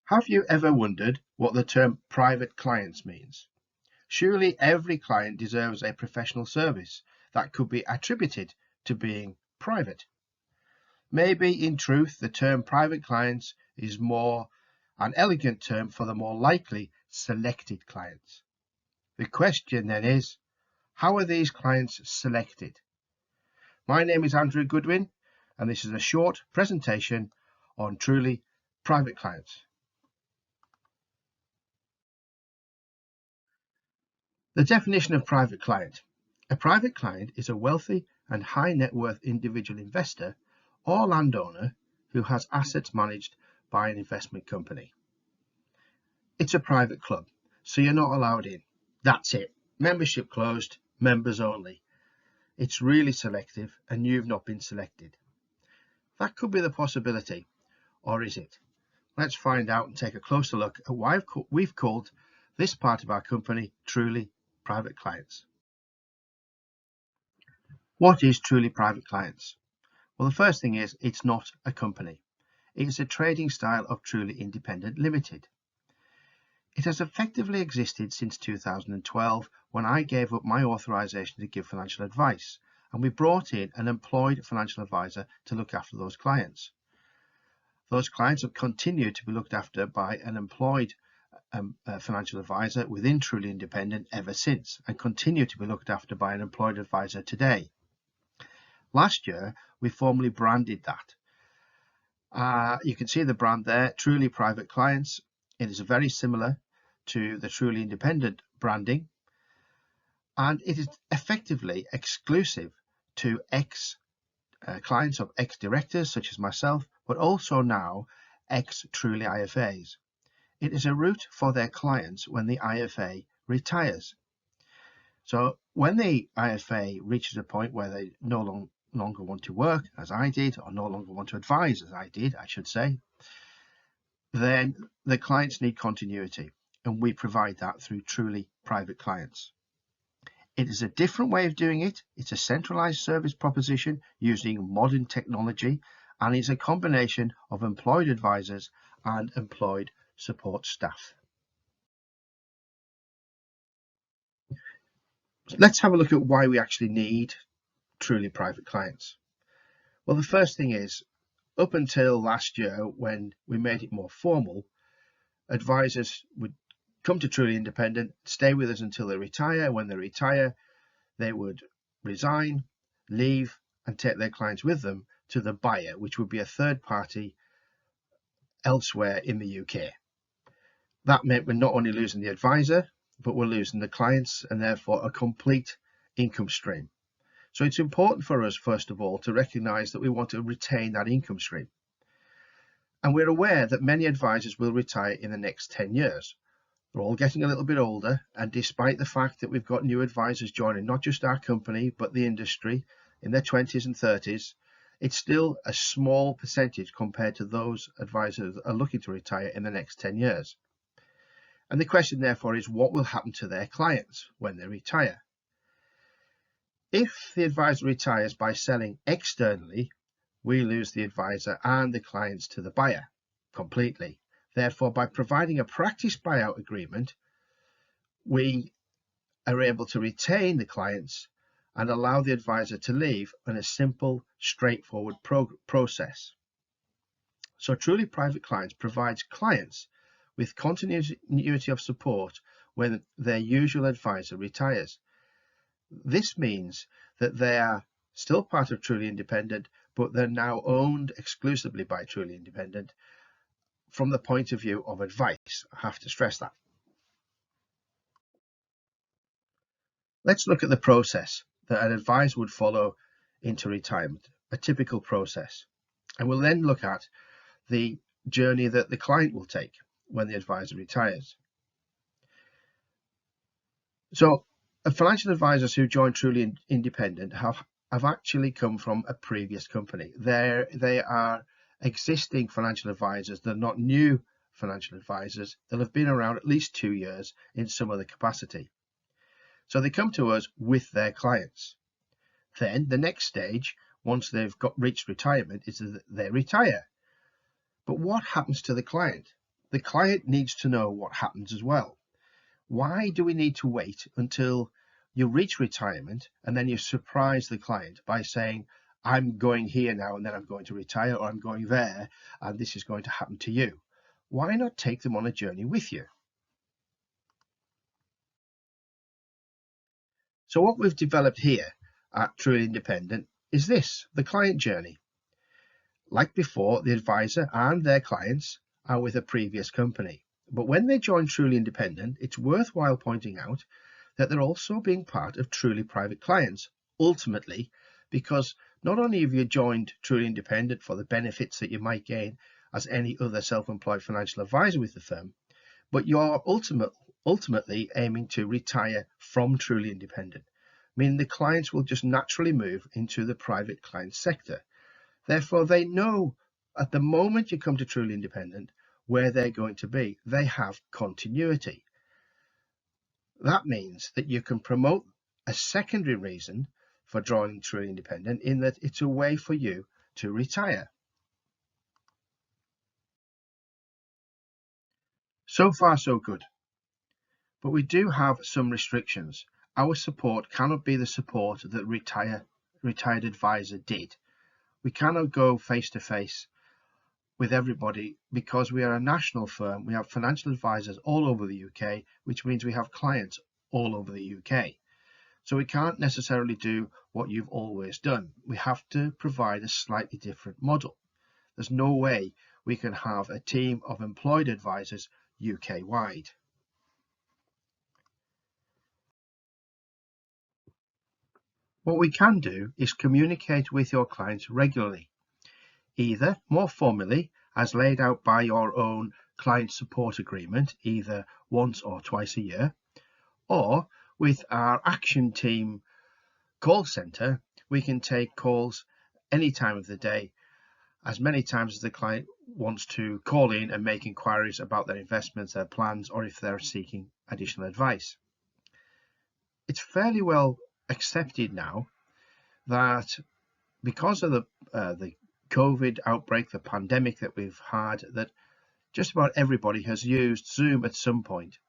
Have you ever wondered what the term private clients means? Surely every client deserves a professional service that could be attributed to being private. Maybe in truth the term private clients is more an elegant term for the more likely selected clients. The question then is, how are these clients selected? My name is Andrew Goodwin, and this is a short presentation on truly private clients. The definition of private client. A private client is a wealthy and high net worth individual investor or landowner who has assets managed by an investment company. It's a private club, so you're not allowed in. That's it. Membership closed, members only. It's really selective and you've not been selected. That could be the possibility, or is it? Let's find out and take a closer look at why we've called this part of our company truly private clients. What is truly private clients? Well, the first thing is it's not a company. It is a trading style of truly independent limited. It has effectively existed since 2012 when I gave up my authorization to give financial advice and we brought in an employed financial advisor to look after those clients. Those clients have continued to be looked after by an employed financial advisor within Truly Independent ever since and continue to be looked after by an employed advisor today. Last year, we formally branded that. You can see the brand there, Truly Private Clients. It is very similar to the Truly Independent branding, and it is effectively exclusive to clients of ex-directors such as myself, but also now ex-Truly IFAs. It is a route for their clients when the IFA retires. So when the IFA reaches a point where they no longer want to work, as I did, or no longer want to advise, as I did, I should say, then the clients need continuity, and we provide that through Truly Private Clients. It is a different way of doing it. It's a centralized service proposition using modern technology, and it's a combination of employed advisors and employed support staff. Let's have a look at why we actually need truly private clients. Well, the first thing is, up until last year when we made it more formal, advisors would come to Truly Independent, stay with us until they retire. When they retire, they would resign, leave, and take their clients with them to the buyer, which would be a third party elsewhere in the UK. That meant we're not only losing the advisor, but we're losing the clients and therefore a complete income stream. So it's important for us, first of all, to recognize that we want to retain that income stream. And we're aware that many advisors will retire in the next 10 years. They're all getting a little bit older, and despite the fact that we've got new advisors joining not just our company, but the industry in their 20s and 30s, it's still a small percentage compared to those advisors that are looking to retire in the next 10 years. And the question, therefore, is what will happen to their clients when they retire? If the advisor retires by selling externally, we lose the advisor and the clients to the buyer completely. Therefore, by providing a practice buyout agreement, we are able to retain the clients and allow the advisor to leave in a simple, straightforward process. So Truly Private Clients provides clients with continuity of support when their usual advisor retires. This means that they are still part of Truly Independent, but they're now owned exclusively by Truly Independent from the point of view of advice. I have to stress that. Let's look at the process that an advisor would follow into retirement, a typical process. And we'll then look at the journey that the client will take when the advisor retires. So financial advisors who join Truly Independent have actually come from a previous company. They are existing financial advisors. They're not new financial advisors. They'll have been around at least 2 years in some other capacity. So they come to us with their clients. Then the next stage, once they've reached retirement, is that they retire. But what happens to the client? the client needs to know what happens as well. Why do we need to wait until you reach retirement and then you surprise the client by saying, I'm going here now and then I'm going to retire, or I'm going there and this is going to happen to you? Why not take them on a journey with you? So what we've developed here at Truly Independent is this, the client journey. Like before, the advisor and their clients are with a previous company. But when they join Truly Independent, it's worthwhile pointing out that they're also being part of Truly Private Clients, ultimately, because not only have you joined Truly Independent for the benefits that you might gain as any other self-employed financial advisor with the firm, but you're ultimately aiming to retire from Truly Independent, meaning the clients will just naturally move into the private client sector. Therefore, they know at the moment you come to Truly Independent where they're going to be. They have continuity. That means that you can promote a secondary reason for joining Truly Independent, in that it's a way for you to retire. So far, so good. But we do have some restrictions. Our support cannot be the support that retired advisor did. We cannot go face to face with everybody because we are a national firm. We have financial advisors all over the UK, which means we have clients all over the UK. So we can't necessarily do what you've always done. We have to provide a slightly different model. There's no way we can have a team of employed advisors UK-wide. What we can do is communicate with your clients regularly, either more formally as laid out by your own client support agreement, either once or twice a year, or with our action team call center. We can take calls any time of the day, as many times as the client wants to call in and make inquiries about their investments, their plans, or if they're seeking additional advice. It's fairly well accepted now that because of the COVID outbreak, the pandemic that we've had, that just about everybody has used Zoom at some point,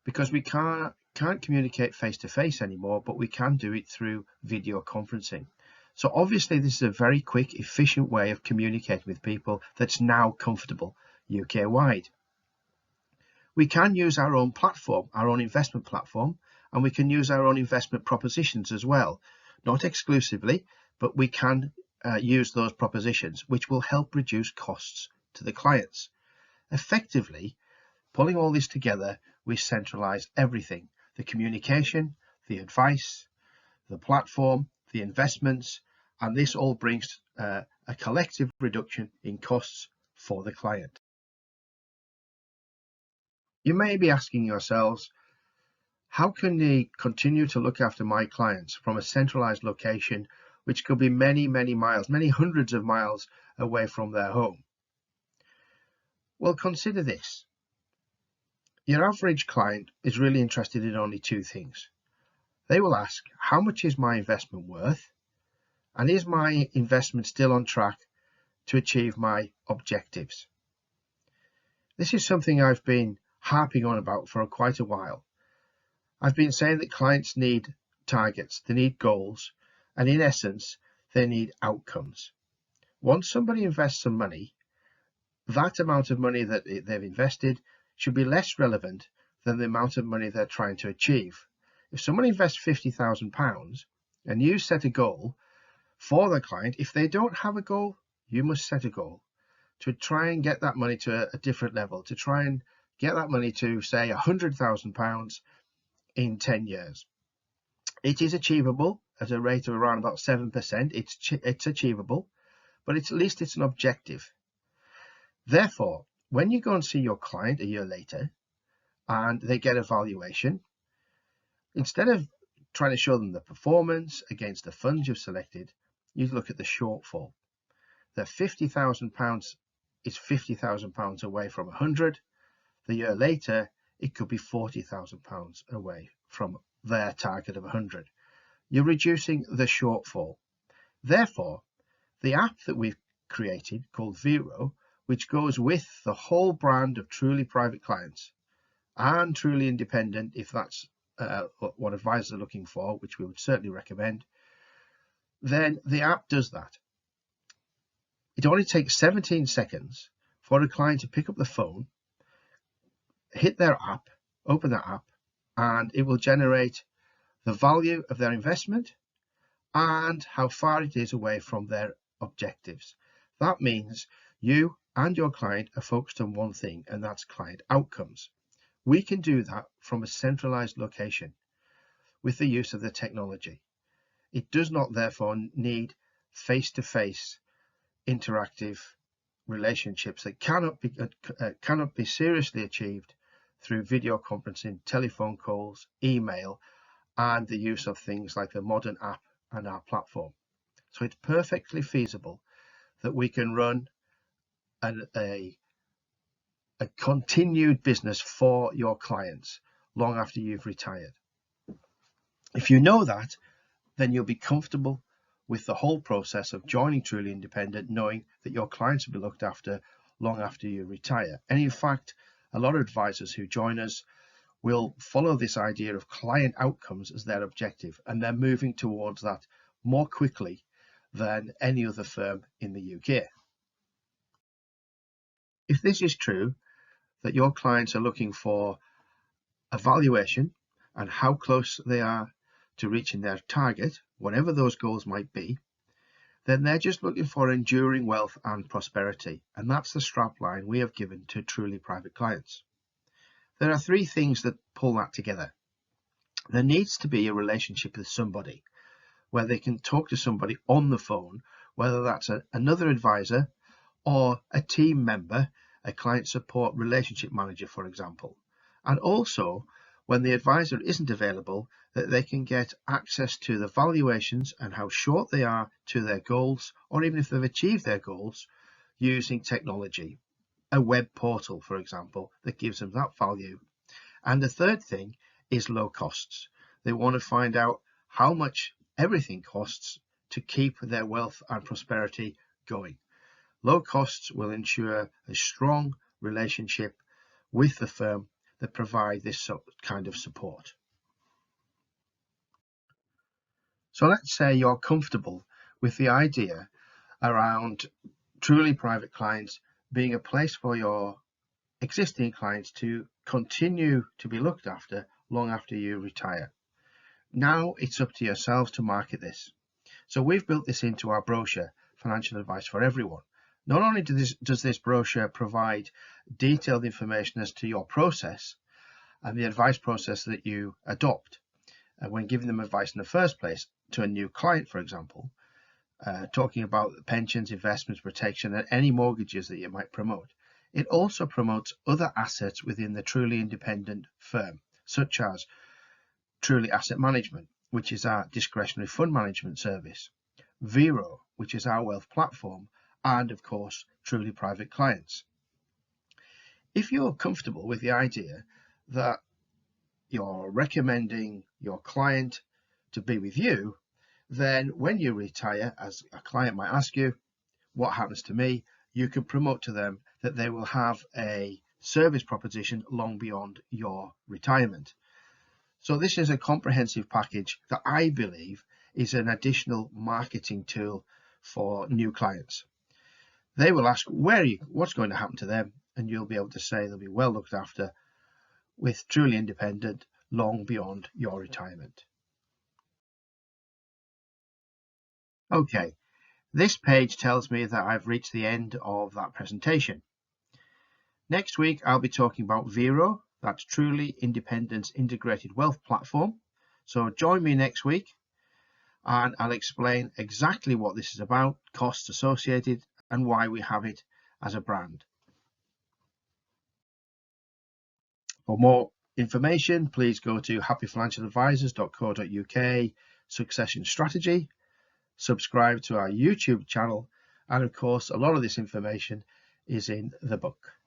because we can't communicate face to face anymore, but we can do it through video conferencing. So obviously this is a very quick, efficient way of communicating with people that's now comfortable UK-wide. We can use our own platform, our own investment platform, and we can use our own investment propositions as well. Not exclusively, but we can use those propositions, which will help reduce costs to the clients. Effectively, pulling all this together, we centralize everything: the communication, the advice, the platform, the investments, and this all brings a collective reduction in costs for the client. You may be asking yourselves, how can they continue to look after my clients from a centralized location, which could be many, many miles, many hundreds of miles away from their home? Well, consider this. Your average client is really interested in only two things. They will ask, how much is my investment worth? And is my investment still on track to achieve my objectives? This is something I've been harping on about for quite a while. I've been saying that clients need targets, they need goals, and in essence, they need outcomes. Once somebody invests some money, that amount of money that they've invested should be less relevant than the amount of money they're trying to achieve. If someone invests £50,000 and you set a goal for the client, if they don't have a goal, you must set a goal to try and get that money to a different level, to try and get that money to, say, £100,000 in 10 years. It is achievable at a rate of around about 7%. It's achievable, but at least it's an objective. Therefore, when you go and see your client a year later and they get a valuation, instead of trying to show them the performance against the funds you've selected, you look at the shortfall. That £50,000 is £50,000 away from 100. The year later, it could be £40,000 away from their target of 100. You're reducing the shortfall. Therefore, the app that we've created called Vero, which goes with the whole brand of Truly Private Clients and Truly Independent, if that's what advisors are looking for, which we would certainly recommend, then the app does that. It only takes 17 seconds for a client to pick up the phone, hit their app, open their app, and it will generate the value of their investment and how far it is away from their objectives. That means you and your client are focused on one thing, and that's client outcomes. We can do that from a centralized location with the use of the technology. It does not therefore need face-to-face interactive relationships that cannot be seriously achieved through video conferencing, telephone calls, email, and the use of things like the modern app and our platform. So it's perfectly feasible that we can run a continued business for your clients long after you've retired. If you know that, then you'll be comfortable with the whole process of joining Truly Independent, knowing that your clients will be looked after long after you retire. And in fact, a lot of advisors who join us will follow this idea of client outcomes as their objective, and they're moving towards that more quickly than any other firm in the UK. If this is true, that your clients are looking for a valuation and how close they are to reaching their target, whatever those goals might be, then they're just looking for enduring wealth and prosperity. And that's the strapline we have given to Truly Private Clients. There are three things that pull that together. There needs to be a relationship with somebody where they can talk to somebody on the phone, whether that's another advisor or a team member, a client support relationship manager, for example. And also, when the advisor isn't available, that they can get access to the valuations and how short they are to their goals, or even if they've achieved their goals, using technology. A web portal, for example, that gives them that value. And the third thing is low costs. They want to find out how much everything costs to keep their wealth and prosperity going. Low costs will ensure a strong relationship with the firm that provide this kind of support. So let's say you're comfortable with the idea around Truly Private Clients being a place for your existing clients to continue to be looked after long after you retire. Now it's up to yourselves to market this. So we've built this into our brochure, Financial Advice for Everyone. Not only does this brochure provide detailed information as to your process and the advice process that you adopt when giving them advice in the first place to a new client, for example, talking about pensions, investments, protection, and any mortgages that you might promote. It also promotes other assets within the Truly Independent firm, such as Truly Asset Management, which is our discretionary fund management service, Vero, which is our wealth platform, and of course, Truly Private Clients. If you're comfortable with the idea that you're recommending your client to be with you, then when you retire, as a client might ask you, what happens to me? You can promote to them that they will have a service proposition long beyond your retirement. So this is a comprehensive package that I believe is an additional marketing tool for new clients. They will ask what's going to happen to them, and you'll be able to say they'll be well looked after with Truly Independent long beyond your retirement. Okay, this page tells me that I've reached the end of that presentation. Next week, I'll be talking about Vero, that's Truly Independent's integrated wealth platform. So join me next week and I'll explain exactly what this is about, costs associated, and why we have it as a brand. For more information, please go to happyfinancialadvisors.co.uk Succession Strategy, subscribe to our YouTube channel, and of course, a lot of this information is in the book.